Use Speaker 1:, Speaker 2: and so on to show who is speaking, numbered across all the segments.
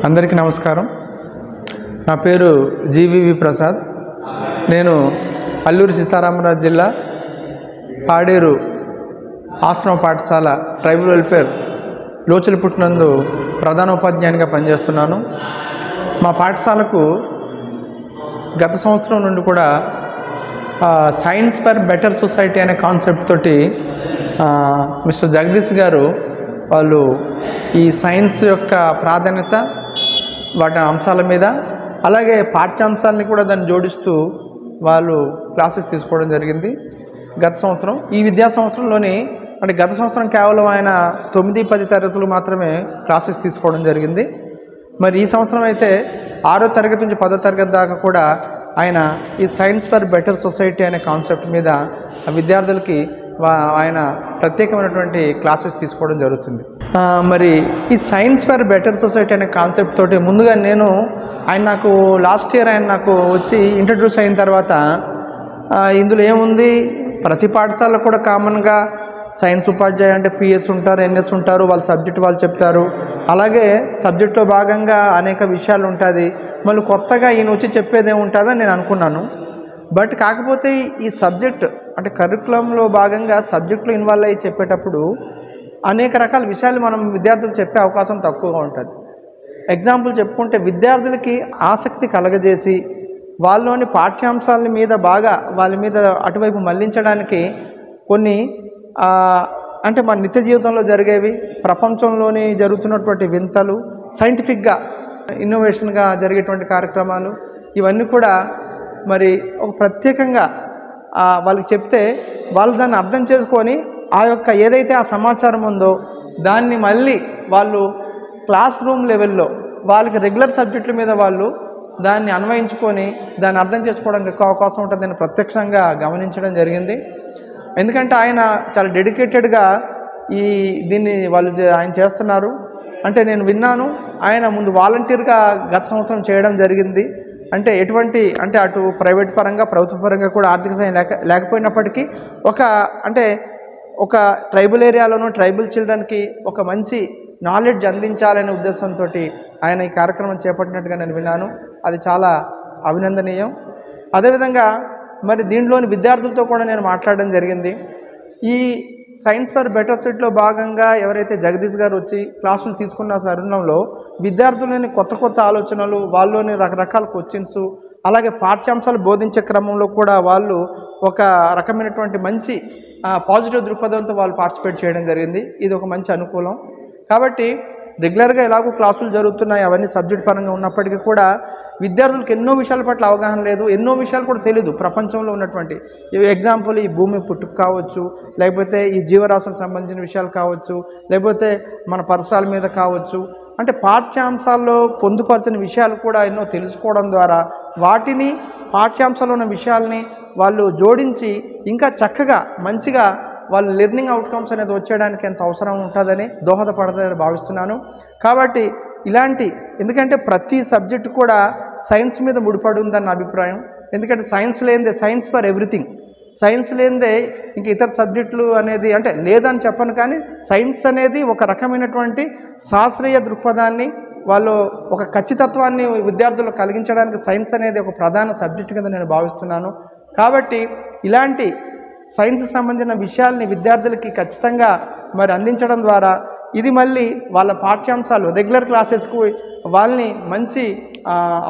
Speaker 1: అందరికీ నమస్కారం. నా పేరు జీవీవి ప్రసాద్. నేను అల్లూరి సీతారామరాజు జిల్లా పాడేరు ఆశ్రమ పాఠశాల ట్రైబల్ వెల్ఫేర్ లోచలపుట్టినందు ప్రధానోపాధ్యాయునిగా పనిచేస్తున్నాను. మా పాఠశాలకు గత సంవత్సరం నుండి కూడా సైన్స్ ఫర్ బెటర్ సొసైటీ అనే కాన్సెప్ట్ తోటి మిస్టర్ జగదీష్ గారు వాళ్ళు ఈ సైన్స్ యొక్క ప్రాధాన్యత వాటి అంశాల మీద అలాగే పాఠ్యాంశాలని కూడా దాన్ని జోడిస్తూ వాళ్ళు క్లాసెస్ తీసుకోవడం జరిగింది. గత సంవత్సరం ఈ విద్యా సంవత్సరంలోని అంటే గత సంవత్సరం కేవలం ఆయన 9-10 తరగతులు మాత్రమే క్లాసెస్ తీసుకోవడం జరిగింది. మరి ఈ సంవత్సరం అయితే 6వ తరగతి నుంచి 10వ తరగతి దాకా కూడా ఆయన ఈ సైన్స్ ఫర్ బెటర్ సొసైటీ అనే కాన్సెప్ట్ మీద విద్యార్థులకి ఆయన ప్రత్యేకమైనటువంటి క్లాసెస్ తీసుకోవడం జరుగుతుంది. మరి ఈ సైన్స్ ఫర్ బెటర్ సొసైటీ అనే కాన్సెప్ట్ తోటి ముందుగా ఆయన నాకు లాస్ట్ ఇయర్ ఆయన నాకు వచ్చి ఇంట్రడ్యూస్ అయిన తర్వాత ఇందులో ఏముంది, ప్రతి పాఠశాలలో కూడా కామన్గా సైన్స్ ఉపాధ్యాయులు అంటే పిహెచ్ ఉంటారు, ఎన్ఎస్ ఉంటారు, వాళ్ళ సబ్జెక్ట్ వాళ్ళు చెప్తారు. అలాగే సబ్జెక్టులో భాగంగా అనేక విషయాలు ఉంటుంది. మళ్ళీ కొత్తగా ఈయన వచ్చి చెప్పేది ఏముంటుందని నేను అనుకున్నాను. బట్ కాకపోతే ఈ సబ్జెక్ట్ అంటే కరికులంలో భాగంగా సబ్జెక్టులో ఇన్వాల్వ్ అయ్యి చెప్పేటప్పుడు అనేక రకాల విషయాలు మనం విద్యార్థులు చెప్పే అవకాశం తక్కువగా ఉంటుంది. ఎగ్జాంపుల్ చెప్పుకుంటే విద్యార్థులకి ఆసక్తి కలగజేసి వాళ్ళలోని పాఠ్యాంశాల మీద బాగా వాళ్ళ మీద అటువైపు మళ్లించడానికి కొన్ని అంటే మన నిత్య జీవితంలో జరిగేవి, ప్రపంచంలోని జరుగుతున్నటువంటి వింతలు, సైంటిఫిక్గా ఇన్నోవేషన్గా జరిగేటువంటి కార్యక్రమాలు ఇవన్నీ కూడా మరి ఒక ప్రత్యేకంగా వాళ్ళకి చెప్తే వాళ్ళు దాన్ని అర్థం చేసుకొని ఆ యొక్క ఏదైతే ఆ సమాచారం ఉందో దాన్ని మళ్ళీ వాళ్ళు క్లాస్ రూమ్ లెవెల్లో వాళ్ళకి రెగ్యులర్ సబ్జెక్టుల మీద వాళ్ళు దాన్ని అన్వయించుకొని దాన్ని అర్థం చేసుకోవడానికి ఎక్కువ అవకాశం ఉంటుందని ప్రత్యక్షంగా గమనించడం జరిగింది. ఎందుకంటే ఆయన చాలా డెడికేటెడ్గా దీన్ని ఆయన చేస్తున్నారు. అంటే నేను విన్నాను, ఆయన ముందు వాలంటీర్గా గత సంవత్సరం చేయడం జరిగింది. అంటే ఎటువంటి అంటే అటు ప్రైవేట్ పరంగా ప్రభుత్వ పరంగా కూడా ఆర్థిక సాయం లేకపోయినప్పటికీ ఒక ట్రైబల్ ఏరియాలోనూ ట్రైబల్ చిల్డ్రన్కి ఒక మంచి నాలెడ్జ్ అందించాలనే ఉద్దేశంతో ఆయన ఈ కార్యక్రమం చేపట్టినట్టుగా నేను విన్నాను. అది చాలా అభినందనీయం. అదేవిధంగా మరి దీంట్లోని విద్యార్థులతో కూడా నేను మాట్లాడడం జరిగింది. ఈ సైన్స్ ఫర్ బెటర్ సొసైటీలో భాగంగా ఎవరైతే జగదీష్ గారు వచ్చి క్లాసులు తీసుకున్న తరుణంలో విద్యార్థులని కొత్త ఆలోచనలు, వాళ్ళలోని రకరకాల క్వశ్చన్స్, అలాగే పాఠ్యాంశాలు బోధించే క్రమంలో కూడా వాళ్ళు ఒక రకమైనటువంటి మంచి పాజిటివ్ దృక్పథంతో వాళ్ళు పార్టిసిపేట్ చేయడం జరిగింది. ఇది ఒక మంచి అనుకూలం. కాబట్టి రెగ్యులర్గా ఎలాగో క్లాసులు జరుగుతున్నాయి, అవన్నీ సబ్జెక్ట్ పరంగా ఉన్నప్పటికీ కూడా విద్యార్థులకు ఎన్నో విషయాల పట్ల అవగాహన లేదు, ఎన్నో విషయాలు కూడా తెలియదు. ప్రపంచంలో ఉన్నటువంటి ఎగ్జాంపుల్ ఈ భూమి పుట్టుక కావచ్చు, లేకపోతే ఈ జీవరాశులకు సంబంధించిన విషయాలు కావచ్చు, లేకపోతే మన పరిసరాల మీద కావచ్చు, అంటే పాఠ్యాంశాల్లో పొందుపరచిన విషయాలు కూడా ఎన్నో తెలుసుకోవడం ద్వారా వాటిని పాఠ్యాంశాల్లో ఉన్న విషయాల్ని వాళ్ళు జోడించి ఇంకా చక్కగా మంచిగా వాళ్ళ లెర్నింగ్ అవుట్కమ్స్ అనేది వచ్చేయడానికి ఎంత అవసరం ఉంటుందని దోహదపడతారని భావిస్తున్నాను. కాబట్టి ఎందుకంటే ప్రతి సబ్జెక్టు కూడా సైన్స్ మీద ముడిపడి ఉందని నా అభిప్రాయం. ఎందుకంటే సైన్స్ లేనిదే సైన్స్ ఫర్ ఎవ్రీథింగ్, సైన్స్ లేనిదే ఇంక ఇతర సబ్జెక్టులు అనేది అంటే లేదని చెప్పను, కానీ సైన్స్ అనేది ఒక రకమైనటువంటి శాస్త్రీయ దృక్పథాన్ని వాళ్ళు ఒక ఖచ్చితత్వాన్ని విద్యార్థులు కలిగించడానికి సైన్స్ అనేది ఒక ప్రధాన సబ్జెక్టు కింద నేను భావిస్తున్నాను. కాబట్టి ఇలాంటి సైన్స్కి సంబంధించిన విషయాల్ని విద్యార్థులకి ఖచ్చితంగా మరి అందించడం ద్వారా ఇది మళ్ళీ వాళ్ళ పాఠ్యాంశాలు రెగ్యులర్ క్లాసెస్కు వాళ్ళని మంచి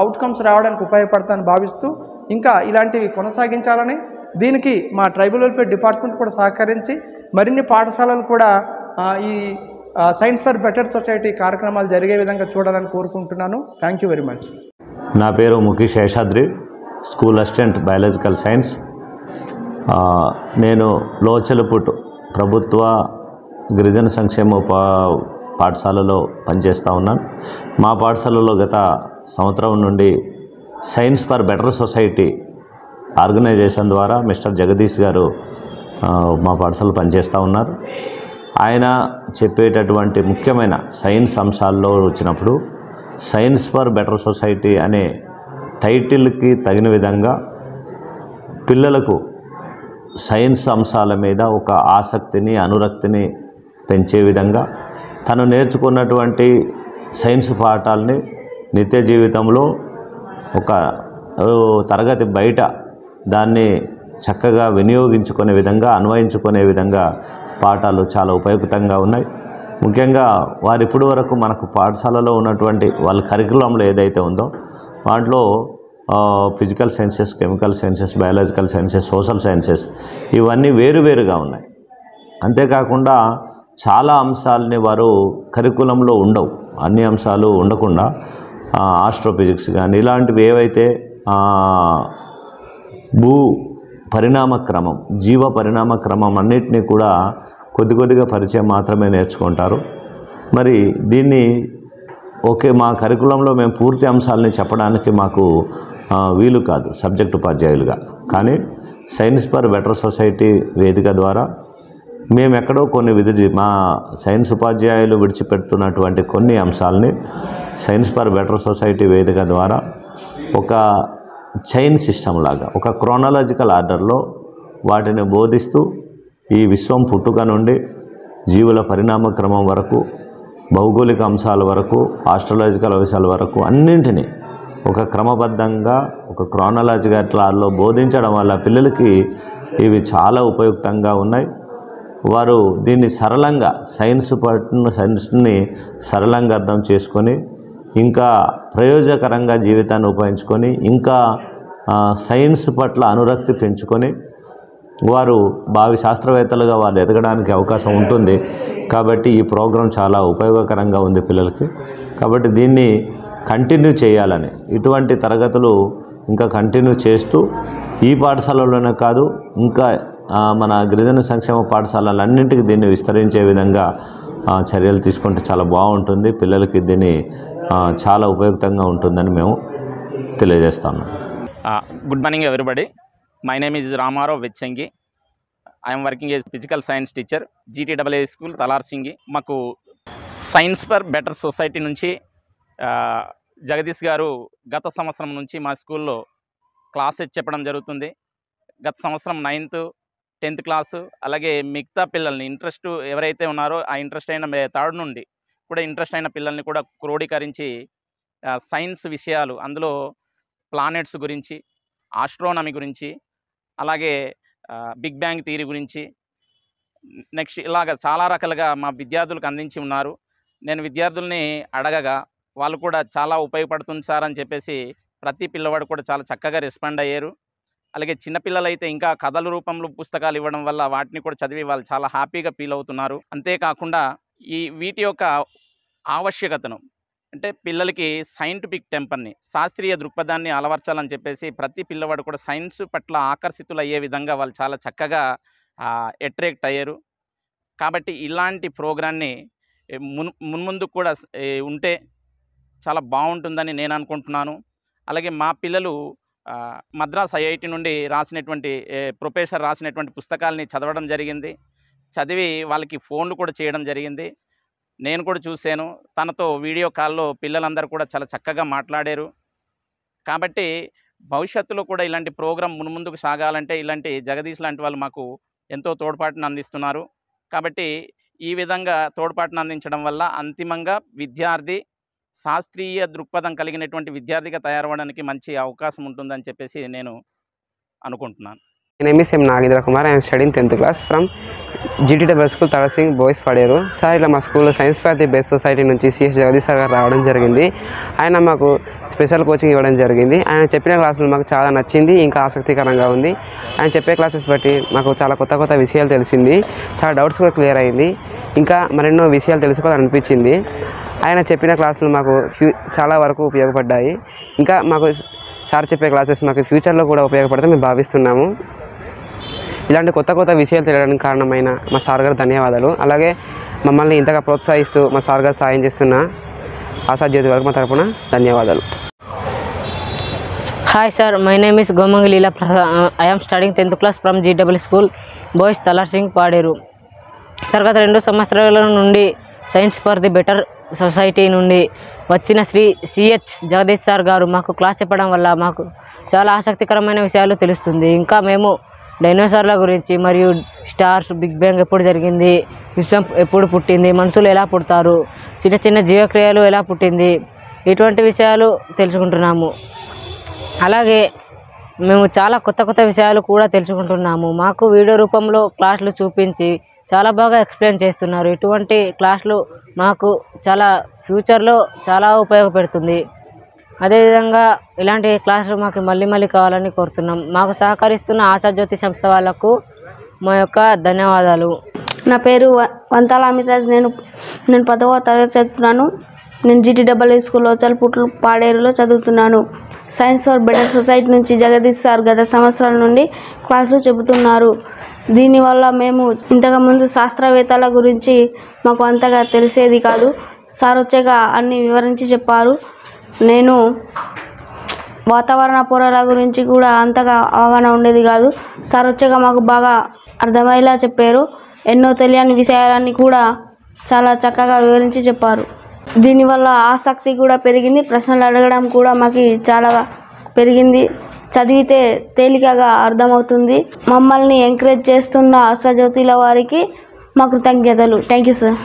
Speaker 1: అవుట్కమ్స్ రావడానికి ఉపయోగపడతానని భావిస్తూ ఇంకా ఇలాంటివి కొనసాగించాలని, దీనికి మా ట్రైబల్ వెల్ఫేర్ డిపార్ట్మెంట్ కూడా సహకరించి మరిన్ని పాఠశాలలు కూడా ఈ సైన్స్ ఫర్ బెటర్ సొసైటీ కార్యక్రమాలు జరిగే విధంగా చూడాలని కోరుకుంటున్నాను. Thank you very much.
Speaker 2: నా పేరు Mukesh Seshadri, school assistant biological science. నేను లోచలపుట్ ప్రభుత్వ గిరిజన సంక్షేమ పాఠశాలలో పనిచేస్తూ ఉన్నాను. మా పాఠశాలలో గత సంవత్సరం నుండి science for better society organization ద్వారా మిస్టర్ జగదీష్ గారు మా పాఠశాలలో పనిచేస్తూ ఉన్నారు. ఆయన చెప్పేటటువంటి ముఖ్యమైన సైన్స్ అంశాల్లో వచ్చినప్పుడు సైన్స్ ఫర్ బెటర్ సొసైటీ అనే టైటిల్కి తగిన విధంగా పిల్లలకు సైన్స్ అంశాల మీద ఒక ఆసక్తిని, అనురక్తిని పెంచే విధంగా తను నేర్చుకున్నటువంటి సైన్స్ పాఠాలని నిత్య జీవితంలో ఒక తరగతి బయట దాన్ని చక్కగా వినియోగించుకునే విధంగా, అన్వయించుకునే విధంగా పాఠాలు చాలా ఉపయుక్తంగా ఉన్నాయి. ముఖ్యంగా వారు ఇప్పటి వరకు మనకు పాఠశాలలో ఉన్నటువంటి వాళ్ళ కరికులంలో ఏదైతే ఉందో వాటిలో physical sciences, chemical sciences, biological sciences, social sciences ఇవన్నీ వేరువేరుగా ఉన్నాయి. అంతేకాకుండా చాలా అంశాలని వారు కరికులంలో ఉండవు. అన్ని అంశాలు ఉండకుండా ఆస్ట్రోఫిజిక్స్ కానీ ఇలాంటివి ఏవైతే భూ పరిణామ క్రమం, జీవ పరిణామ క్రమం అన్నిటినీ కూడా కొద్దిగా పరిచయం మాత్రమే నేర్చుకుంటారు. మరి దీన్ని మా కరికులంలో మేము పూర్తి అంశాలని చెప్పడానికి మాకు వీలు కాదు సబ్జెక్ట్ ఉపాధ్యాయులుగా. కానీ సైన్స్ ఫర్ బెటర్ సొసైటీ వేదిక ద్వారా మేము ఎక్కడో కొన్ని మా సైన్స్ ఉపాధ్యాయులు విడిచిపెడుతున్నటువంటి కొన్ని అంశాలని సైన్స్ ఫర్ బెటర్ సొసైటీ వేదిక ద్వారా ఒక చైన్ సిస్టమ్ లాగా, ఒక క్రోనాలజికల్ ఆర్డర్లో వాటిని బోధిస్తూ ఈ విశ్వం పుట్టుక నుండి జీవుల పరిణామ క్రమం వరకు, భౌగోళిక అంశాల వరకు, ఆస్ట్రాలజికల్ అంశాల వరకు అన్నింటినీ ఒక క్రమబద్ధంగా ఒక క్రోనాలజికల్లో బోధించడం వల్ల పిల్లలకి ఇవి చాలా ఉపయుక్తంగా ఉన్నాయి. వారు దీన్ని సరళంగా సైన్స్ని సరళంగా అర్థం చేసుకొని ఇంకా ప్రయోజకరంగా జీవితాన్ని ఉపయోగించుకొని ఇంకా సైన్స్ పట్ల అనురక్తి పెంచుకొని వారు భావి శాస్త్రవేత్తలుగా వాళ్ళు ఎదగడానికి అవకాశం ఉంటుంది. కాబట్టి ఈ ప్రోగ్రాం చాలా ఉపయోగకరంగా ఉంది పిల్లలకి. కాబట్టి దీన్ని కంటిన్యూ చేయాలని, ఇటువంటి తరగతులు ఇంకా కంటిన్యూ చేస్తూ ఈ పాఠశాలలోనే కాదు ఇంకా మన గిరిజన సంక్షేమ పాఠశాలలన్నింటికి దీన్ని విస్తరించే విధంగా చర్యలు తీసుకుంటే చాలా బాగుంటుంది. పిల్లలకి దీన్ని చాలా ఉపయుక్తంగా ఉంటుందని మేము తెలియజేస్తాము.
Speaker 3: Good morning everybody. My name is Ramarao Vechangi. I'm working a physical science teacher, GTAA school Thalarsingi. మాకు సైన్స్ ఫర్ బెటర్ సొసైటీ నుంచి జగదీష్ గారు గత సంవత్సరం నుంచి మా స్కూల్లో క్లాసెస్ చెప్పడం జరుగుతుంది. గత సంవత్సరం 9th, 10th క్లాసు, అలాగే మిగతా పిల్లల్ని ఇంట్రెస్ట్ ఎవరైతే ఉన్నారో ఆ ఇంట్రెస్ట్ అయిన 3rd నుండి కూడా ఇంట్రెస్ట్ అయిన పిల్లల్ని కూడా క్రోడీకరించి సైన్స్ విషయాలు, అందులో ప్లానెట్స్ గురించి, ఆస్ట్రోనమీ గురించి, అలాగే బిగ్ బ్యాంగ్ థియరీ గురించి, నెక్స్ట్ ఇలాగ చాలా రకాలుగా మా విద్యార్థులకు అందించి ఉన్నారు. నేను విద్యార్థుల్ని అడగగా వాళ్ళు కూడా చాలా ఉపయోగపడుతుంది సార్ అని చెప్పేసి ప్రతి పిల్లవాడు కూడా చాలా చక్కగా రెస్పాండ్ అయ్యారు. అలాగే చిన్నపిల్లలు అయితే ఇంకా కథల రూపంలో పుస్తకాలు ఇవ్వడం వల్ల వాటిని కూడా చదివి వాళ్ళు చాలా హ్యాపీగా ఫీల్ అవుతున్నారు. అంతేకాకుండా వీటి యొక్క ఆవశ్యకతను, అంటే పిల్లలకి సైంటిఫిక్ టెంపర్ని, శాస్త్రీయ దృక్పథాన్ని అలవర్చాలని చెప్పేసి ప్రతి పిల్లవాడు కూడా సైన్స్ పట్ల ఆకర్షితులు అయ్యే విధంగా వాళ్ళు చాలా చక్కగా అట్రాక్ట్ అయ్యారు. కాబట్టి ఇలాంటి ప్రోగ్రాన్ని మున్ముందు కూడా ఉంటే చాలా బాగుంటుందని నేను అనుకుంటున్నాను. అలాగే మా పిల్లలు మద్రాస్ IIT నుండి రాసినటువంటి ప్రొఫెసర్ రాసినటువంటి పుస్తకాలని చదవడం జరిగింది. చదివి వాళ్ళకి ఫోన్లు కూడా చేయడం జరిగింది. నేను కూడా చూశాను. తనతో వీడియో కాల్లో పిల్లలందరూ కూడా చాలా చక్కగా మాట్లాడారు. కాబట్టి భవిష్యత్తులో కూడా ఇలాంటి ప్రోగ్రాం మున్ముందుకు సాగాలంటే ఇలాంటి జగదీష్ లాంటి వాళ్ళు మాకు ఎంతో తోడ్పాటును అందిస్తున్నారు. కాబట్టి ఈ విధంగా తోడ్పాటును అందించడం వల్ల అంతిమంగా విద్యార్థి శాస్త్రీయ దృక్పథం కలిగినటువంటి విద్యార్థిగా తయారవడానికి మంచి అవకాశం ఉంటుందని చెప్పేసి నేను అనుకుంటున్నాను.
Speaker 4: My name is M. Nagendra Kumar. I am studying 10th class from GTAA school Thalasing boys Paderu. Sir ఇలా మా స్కూల్లో science for the best society నుంచి CS జగదీష్ సార్ గారు రావడం జరిగింది. ఆయన మాకు స్పెషల్ కోచింగ్ ఇవ్వడం జరిగింది. ఆయన చెప్పిన క్లాసులు మాకు చాలా నచ్చింది, ఇంకా ఆసక్తికరంగా ఉంది. ఆయన చెప్పే క్లాసెస్ బట్టి మాకు చాలా కొత్త విషయాలు తెలిసింది, చాలా డౌట్స్ కూడా క్లియర్ అయింది, ఇంకా మరెన్నో విషయాలు తెలుసుకోవాలనిపించింది. ఆయన చెప్పిన క్లాసులు మాకు చాలా వరకు ఉపయోగపడ్డాయి. ఇంకా మాకు సార్ చెప్పే క్లాసెస్ మాకు ఫ్యూచర్లో కూడా ఉపయోగపడతాయి మేము భావిస్తున్నాము. ఇలాంటి కొత్త విషయాలు తెలియడానికి కారణమైన మా సార్ గారు ధన్యవాదాలు. అలాగే మమ్మల్ని ఇంతగా ప్రోత్సహిస్తూ మా సార్ గారు సాయం చేస్తున్న ఆశాజ్యోతి వరకు మా తరపున ధన్యవాదాలు.
Speaker 5: Hi sir, my name is Gomangi Leela Prasad. I am studying 10th class from GTAA school boys Thalarsing Paderu. Sir గత 2 సంవత్సరాల నుండి science for the better society నుండి వచ్చిన శ్రీ CH జగదీష్ సార్ గారు మాకు క్లాస్ చెప్పడం వల్ల మాకు చాలా ఆసక్తికరమైన విషయాలు తెలుస్తుంది. ఇంకా మేము డైనోసార్ల గురించి మరియు స్టార్స్, బిగ్ బ్యాంగ్ ఎప్పుడు జరిగింది, విశ్వం ఎప్పుడు పుట్టింది, మనుషులు ఎలా పుడతారు, చిన్న జీవక్రియలు ఎలా పుట్టింది, ఇటువంటి విషయాలు తెలుసుకుంటున్నాము. అలాగే మేము చాలా కొత్త కొత్త విషయాలు కూడా తెలుసుకుంటున్నాము. మాకు వీడియో రూపంలో క్లాసులు చూపించి చాలా బాగా ఎక్స్ప్లెయిన్ చేస్తున్నారు. ఇటువంటి క్లాసులు మాకు చాలా ఫ్యూచర్లో చాలా ఉపయోగపడుతుంది. అదేవిధంగా ఇలాంటి క్లాసులు మాకు మళ్ళీ మళ్ళీ కావాలని కోరుతున్నాం. మాకు సహకరిస్తున్న ఆశాజ్యోతి సంస్థ వాళ్ళకు మా యొక్క ధన్యవాదాలు.
Speaker 6: నా పేరు వంతాల అమితాజ్. నేను 10వ తరగతి చదువుతున్నాను. నేను GTAA స్కూల్లో చల్పుట్లు పాడేరులో చదువుతున్నాను. సైన్స్ ఫర్ బెటర్ సొసైటీ నుంచి జగదీష్ సార్ గత సంవత్సరాల నుండి క్లాసులు చెబుతున్నారు. దీనివల్ల మేము ఇంతకుముందు శాస్త్రవేత్తల గురించి మాకు అంతగా తెలిసేది కాదు. సార్ వచ్చాక అన్ని వివరించి చెప్పారు. నేను వాతావరణ పొరల గురించి కూడా అంతగా అవగాహన ఉండేది కాదు. సార్ వచ్చాక మాకు బాగా అర్థమయ్యేలా చెప్పారు. ఎన్నో తెలియని విషయాలన్నీ కూడా చాలా చక్కగా వివరించి చెప్పారు. దీనివల్ల ఆసక్తి కూడా పెరిగింది. ప్రశ్నలు అడగడం కూడా మాకు చాలా పెరిగింది. చదివితే తేలికగా అర్థమవుతుంది. మమ్మల్ని ఎంకరేజ్ చేస్తున్న ఆశాజ్యోతిల వారికి మా కృతజ్ఞతలు. Thank you sir.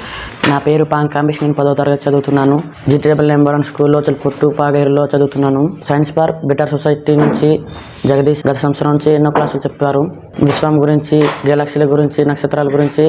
Speaker 7: నా పేరు పాంకాంబేష్. నేను 10వ తరగతి చదువుతున్నాను. GTAA స్కూల్లో చల్పుట్టు పాడేరులో చదువుతున్నాను. సైన్స్ ఫర్ బెటర్ సొసైటీ నుంచి జగదీష్ గత సంవత్సరం నుంచి ఎన్నో క్లాసులు చెప్పారు. విశ్వం గురించి, గెలాక్సీల గురించి, నక్షత్రాల గురించి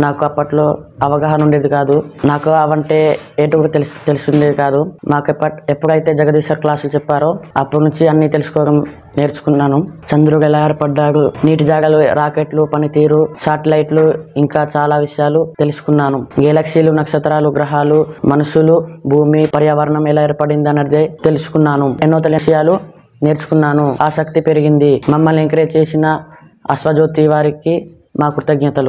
Speaker 7: నాకు అప్పట్లో అవగాహన ఉండేది కాదు. నాకు అవంటే ఏంటో కూడా తెలుసుండేది కాదు. నాకు ఎప్పుడైతే జగదీష్ సార్ క్లాసులు చెప్పారో అప్పటి నుంచి అన్నీ తెలుసుకోవడం నేర్చుకున్నాను. చంద్రుడు ఎలా ఏర్పడ్డాడు, నీటి జాగాలు, రాకెట్లు పనితీరు, శాటిలైట్లు, ఇంకా చాలా విషయాలు తెలుసుకున్నాను. గెలాక్సీలు, నక్షత్రాలు, గ్రహాలు, మనుషులు, భూమి, పర్యావరణం ఎలా ఏర్పడింది అన్నదే తెలుసుకున్నాను. ఎన్నో విషయాలు నేర్చుకున్నాను. ఆసక్తి పెరిగింది. మమ్మల్ని ఎంకరేజ్ చేసిన ఆశాజ్యోతి వారికి మా కృతజ్ఞతలు.